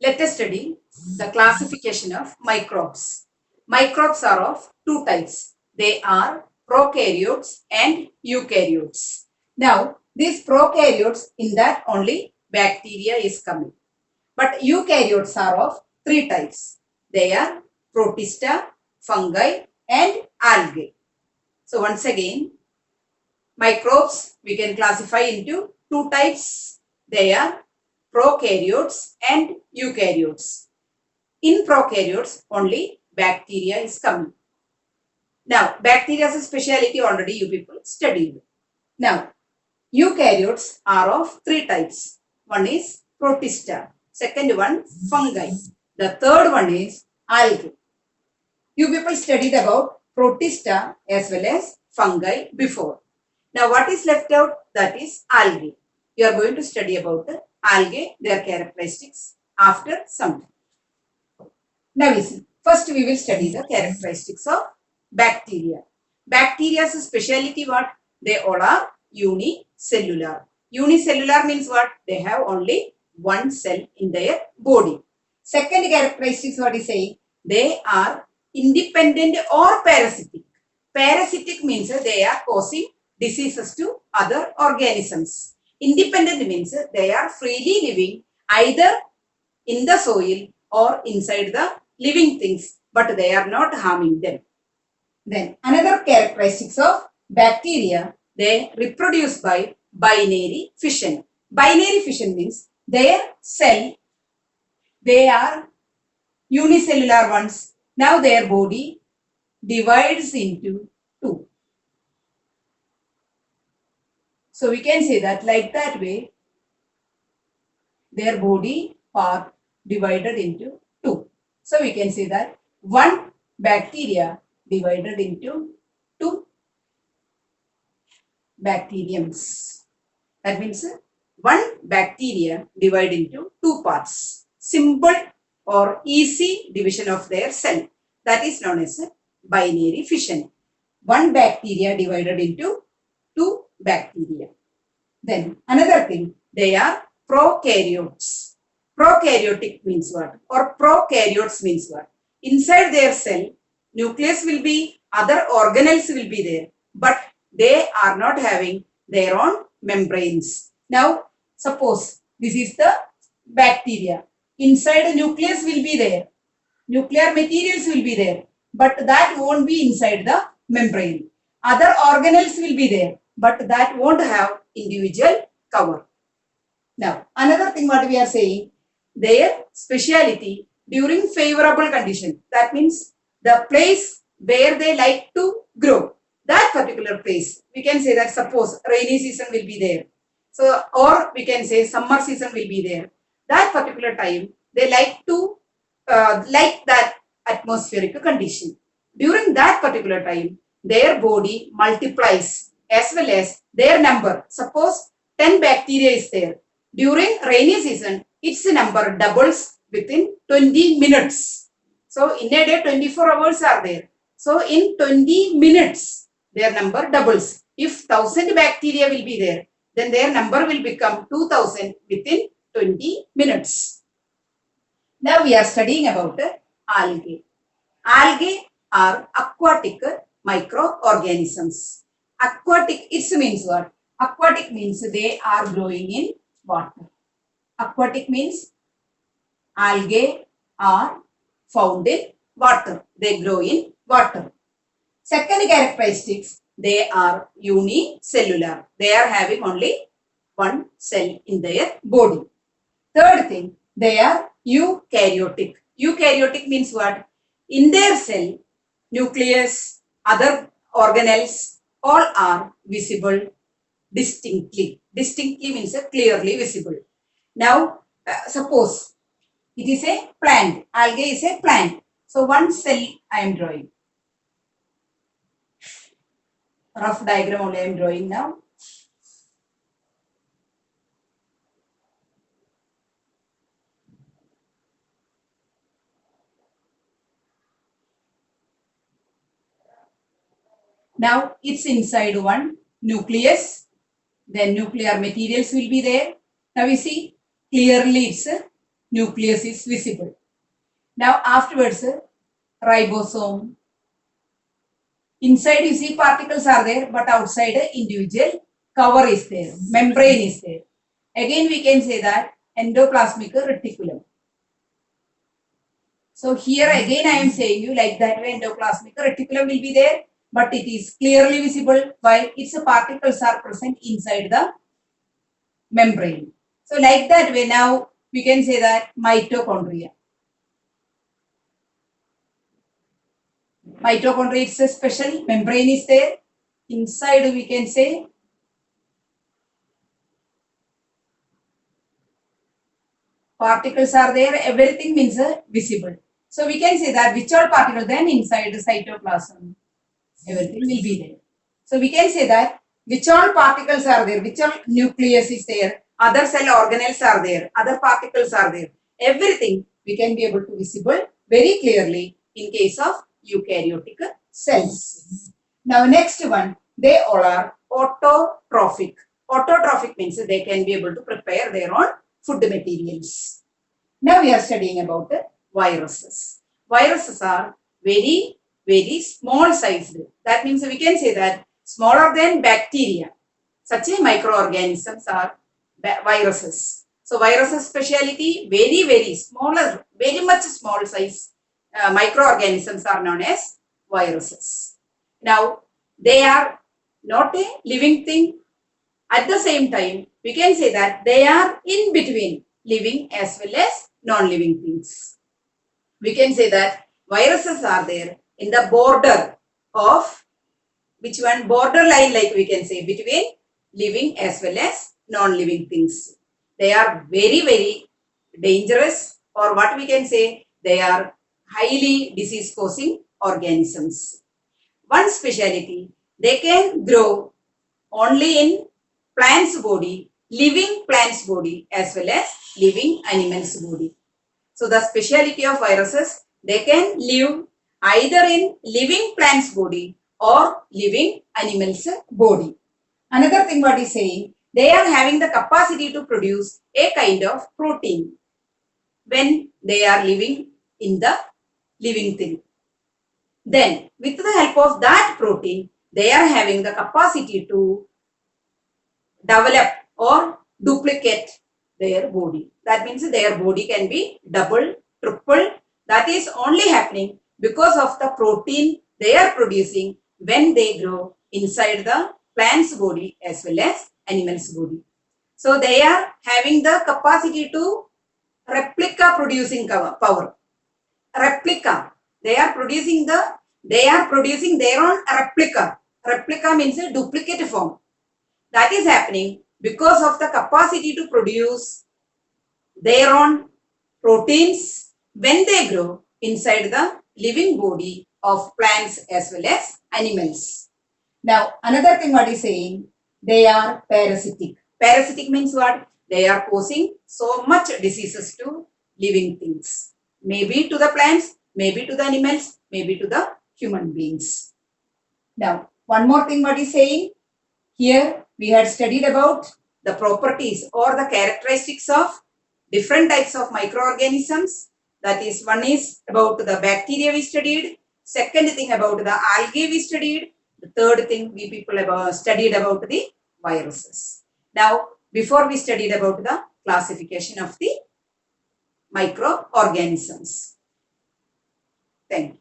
Let us study the classification of microbes. Microbes are of two types. They are prokaryotes and eukaryotes. Now, these prokaryotes, in that only bacteria is coming. But eukaryotes are of three types. They are protista, fungi and algae. So once again, microbes we can classify into two types. They are prokaryotes and eukaryotes. In prokaryotes, only bacteria is coming. Now, bacteria's speciality already you people studied. Now, eukaryotes are of three types. One is protista. Second one, fungi. The third one is algae. You people studied about protista as well as fungi before. Now, what is left out? That is algae. You are going to study about the algae, their characteristics after some time. Now, listen. First, we will study the characteristics of bacteria. Bacteria's speciality what? They all are unicellular. Unicellular means what? They have only one cell in their body. Second characteristics what is saying? They are independent or parasitic. Parasitic means they are causing diseases to other organisms. Independent means they are freely living either in the soil or inside the living things, but they are not harming them. Then another characteristics of bacteria, they reproduce by binary fission. Binary fission means their cell, they are unicellular ones. Now their body divides into two. So we can say that like that way, their body part divided into two. So we can say that one bacteria divided into two bacteriums. That means one bacteria divided into two parts. Simple or easy division of their cell. That is known as binary fission. One bacteria divided into two bacteria. Then another thing, they are prokaryotes. Prokaryotic means what? Or prokaryotes means what? Inside their cell, nucleus will be, other organelles will be there, but they are not having their own membranes. Now, suppose this is the bacteria. Inside the nucleus will be there. Nuclear materials will be there, but that won't be inside the membrane. Other organelles will be there, but that won't have individual cover. Now, another thing what we are saying, their speciality during favorable condition. That means the place where they like to grow. That particular place, we can say that suppose rainy season will be there. So, or we can say summer season will be there. That particular time, they like to like that atmospheric condition. During that particular time, their body multiplies as well as their number. Suppose 10 bacteria is there. During rainy season, its number doubles within 20 minutes. So, in a day, 24 hours are there. So, in 20 minutes, their number doubles. If 1000 bacteria will be there, then their number will become 2000 within 20 minutes. Now, we are studying about algae. Algae are aquatic microorganisms. Aquatic, it means what? Aquatic means they are growing in water. Aquatic means algae are found in water. They grow in water. Second characteristics, they are unicellular. They are having only one cell in their body. Third thing, they are eukaryotic. Eukaryotic means what? In their cell, nucleus, other organelles, all are visible distinctly. Distinctly means clearly visible. Now, suppose it is a plant. Algae is a plant. So, one cell I am drawing. Rough diagram only I am drawing now. Now, it's inside one nucleus. Then nuclear materials will be there. Now, you see clearly it's nucleus is visible. Now afterwards, ribosome. Inside you see particles are there, but outside individual cover is there, membrane is there. Again we can say that endoplasmic reticulum. So here again I am saying you like that way endoplasmic reticulum will be there, but it is clearly visible while its particles are present inside the membrane. So like that way now we can say that mitochondria. Mitochondria is a special membrane is there. Inside we can say particles are there, everything means visible. So we can say that which all particles then inside the cytoplasm, everything will be there. So we can say that which all particles are there, which all nucleus is there, other cell organelles are there, other particles are there. Everything we can be able to visible very clearly in case of eukaryotic cells. Now next one, they all are autotrophic. Autotrophic means they can be able to prepare their own food materials. Now we are studying about viruses. Viruses are very, very small sized. That means we can say that smaller than bacteria. Such a microorganisms are viruses. So viruses speciality very, very smaller, very much small size microorganisms are known as viruses. Now they are not a living thing. At the same time, we can say that they are in between living as well as non-living things. We can say that viruses are there in the border of which one borderline, like we can say, between living as well as non-living things. They are very, very dangerous, or what we can say, they are highly disease causing organisms. One speciality, they can grow only in plants body, living plants body as well as living animals body. So the speciality of viruses, they can live either in living plants body or living animals body. Another thing what is saying, they are having the capacity to produce a kind of protein when they are living in the living thing. Then with the help of that protein, they are having the capacity to develop or duplicate their body. That means their body can be double, triple. That is only happening because of the protein they are producing when they grow inside the plant's body as well as animal's body. So they are having the capacity to replica producing power. Replica. They are producing their own replica. Replica means a duplicate form. That is happening because of the capacity to produce their own proteins when they grow inside the living body of plants as well as animals. Now, another thing what is saying, they are parasitic. Parasitic means what? They are causing so much diseases to living things. Maybe to the plants, maybe to the animals, maybe to the human beings. Now, one more thing what is saying, here we had studied about the properties or the characteristics of different types of microorganisms. That is, one is about the bacteria we studied, second thing about the algae we studied, the third thing we studied about the viruses. Now, before we studied about the classification of the microorganisms. Thank you.